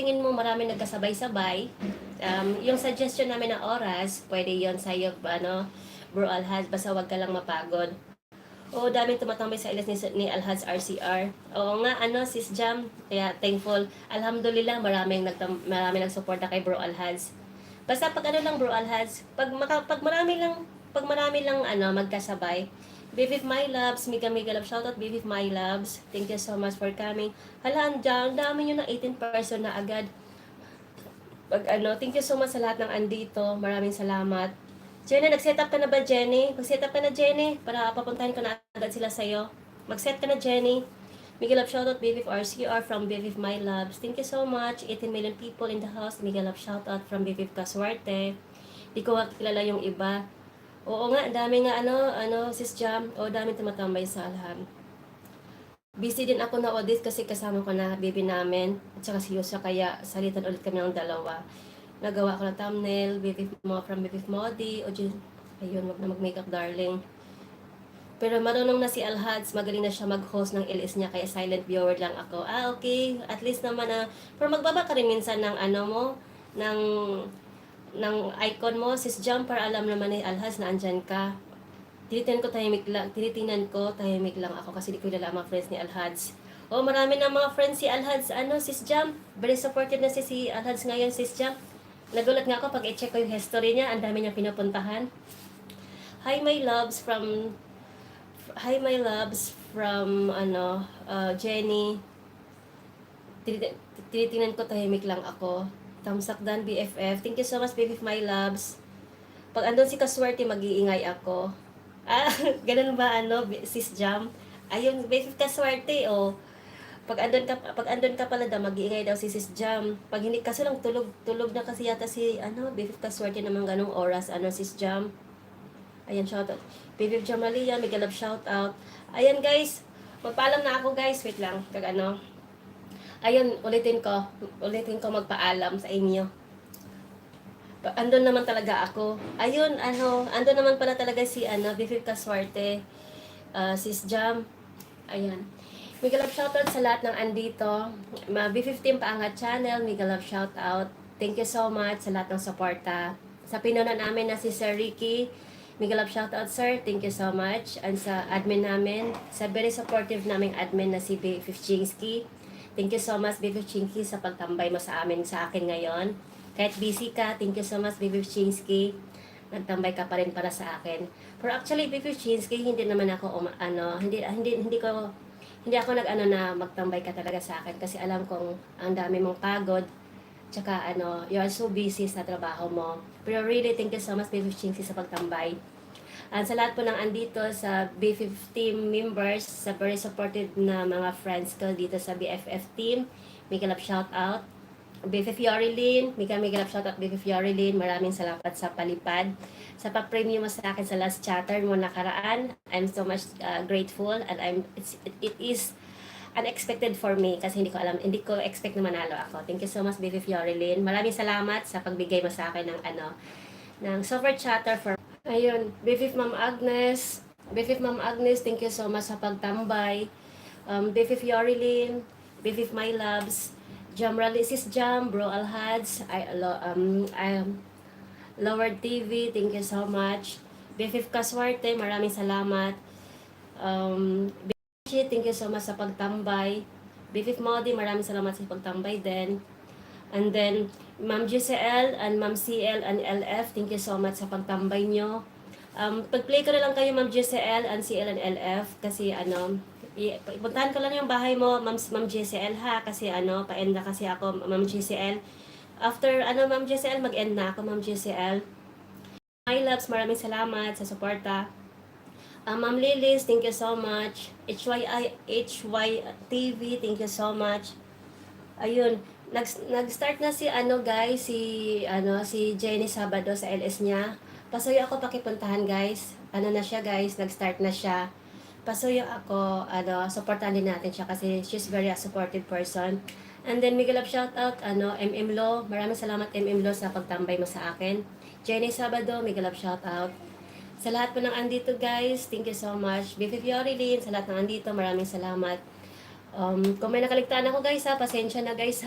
tingin mo marami nagkasabay-sabay, yung suggestion namin na oras, pwede yon sa'yo, Bro Alhaz, basta wag ka lang mapagod. Oo, daming tumatambay sa ilas ni Alhaz RCR. Oo nga, Sis Jam, kaya thankful. Alhamdulillah, maraming nagsuporta kay Bro Alhaz. Basta pag lang Bro Alhaz, pag marami lang magkasabay. Bivif My Loves, Mika Love, shoutout Bivif My Loves. Thank you so much for coming. Hala, ang dami nyo na 18 person na agad. Thank you so much sa lahat ng andito. Maraming salamat. Jenny, nag-set up ka na ba, Jenny? Mag-set up ka na, Jenny, para papuntahin ko na agad sila sa'yo. Mag-set ka na, Jenny. Miguel Love shoutout, Bivif RCR from Bivif My Loves. Thank you so much. 18 million people in the house. Miguel Love shoutout from Bivif Casuarte. Di ko kilala yung iba. Oo nga, dami nga Sis Jam. O, dami tumatambay sa Alham. Busy din ako na audit kasi kasama ko na baby namin at saka si Yusra, kaya salitan ulit kami ng dalawa. Nagawa ko ng thumbnail, from Bivif Modi, ayun, wag na mag-makeup darling. Pero marunong na si Alhads, magaling na siya mag-host ng LS niya, kaya silent viewer lang ako. Okay, at least naman pero magbaba ka rin minsan ng ng icon mo, Sis Jam, para alam naman ni Alhads na andyan ka. Tinitingnan ko tahimik lang ako kasi di ko kilala ang mga friends ni Alhads. Oh, marami na mga friends si Alhads, Sis Jam. Very supportive na si Alhads ngayon, Sis Jam. Nagulat nga ako pag i-check ko yung history niya, ang dami niya pinupuntahan. Hi my loves from Jenny. Tinitingnan ko tahimik lang ako. Thumbs up dan BFF. Thank you so much, BFF my loves. Pag andun si Kaswerte, mag-iingay ako. Ganun ba Sis Jam? Ayun, BFF Kaswerte, oh. Pag andun ka pala daw, mag-iingay daw si Sis Jam. Pag hindi, kasi lang tulog na kasi yata si BFF Kaswerte naman ganung oras, Sis Jam. Ayan, shoutout. BFF Jamalia, Miguel Love shoutout. Ayan guys, magpaalam na ako guys, wait lang, ayun, ulitin ko magpaalam sa inyo. Andun naman talaga ako. Ayun, andun naman pala talaga si BFF Kaswerte, Sis Jam. Ayan. Miguel Love shoutout sa lahat ng andito. B15 Paangat Channel, Miguel Love shoutout. Thank you so much sa lahat ng suporta. Sa pinuna namin na si Sir Ricky, Miguel Love shoutout sir, thank you so much. And sa admin namin, sa very supportive naming admin na si B15 Chinsky. Thank you so much B15 Chinsky sa pagtambay mo sa akin ngayon. Kahit busy ka, thank you so much B15 Chinsky. Nagtambay ka pa rin para sa akin. Pero actually B15 Chinsky, hindi naman ako hindi ako na magtambay ka talaga sa akin kasi alam kong ang dami mong pagod, tsaka you are so busy sa trabaho mo. Pero really, thank you so much B15 sa pagtambay. Sa lahat po ng andito sa B15 members, sa very supported na mga friends ko dito sa BFF team, Miguel Love shout out. BFF Yorilyn, Miguel Love shout out BFF Yorilyn, maraming salamat sa palipad. Sa pa-premium mo sa akin sa last chatter mo nakaraan, I'm so much grateful, and it is unexpected for me kasi hindi ko expect na manalo ako. Thank you so much BFF Yorilyn. Maraming salamat sa pagbigay mo sa akin ng super chatter for ayun, BFF Ma'am Agnes, thank you so much sa pagtambay. BFF Yorilyn, BFF My Loves, Jamrali Sis Jam, Bro Alhads, Lower TV, thank you so much. BFF Kaswarte, maraming salamat. Thank you so much sa pagtambay. BFF Modi, maraming salamat sa pagtambay din. And then, Ma'am GCL and Ma'am CL and LF, thank you so much sa pagtambay nyo. Pag-play ko na lang kayo Ma'am GCL and CL and LF kasi puntahan ko lang yung bahay mo Ma'am GCL ha, kasi pa-end na kasi ako Ma'am GCL. After Ma'am GCL, mag-end na ako Ma'am GCL. My loves, maraming salamat sa suporta. Ma'am Lilis, thank you so much. HY TV, thank you so much. Ayun, nag-start na si guys, si Jenny Sabado sa LS niya. Pasuyo ako pakipuntahan guys. Na siya guys, nag-start na siya. Pasuyo ako, supportan din natin siya kasi she's very supportive person. And then Miguel Love shoutout, MM Lo, maraming salamat MM Lo sa pagtambay mo sa akin. Jenny Sabado, Miguel Love shoutout. Sa lahat po ng andito guys, thank you so much. BFF Yorilyn, sa lahat ng andito, maraming salamat. Kung may nakaligtaan ako guys pasensya na guys ha.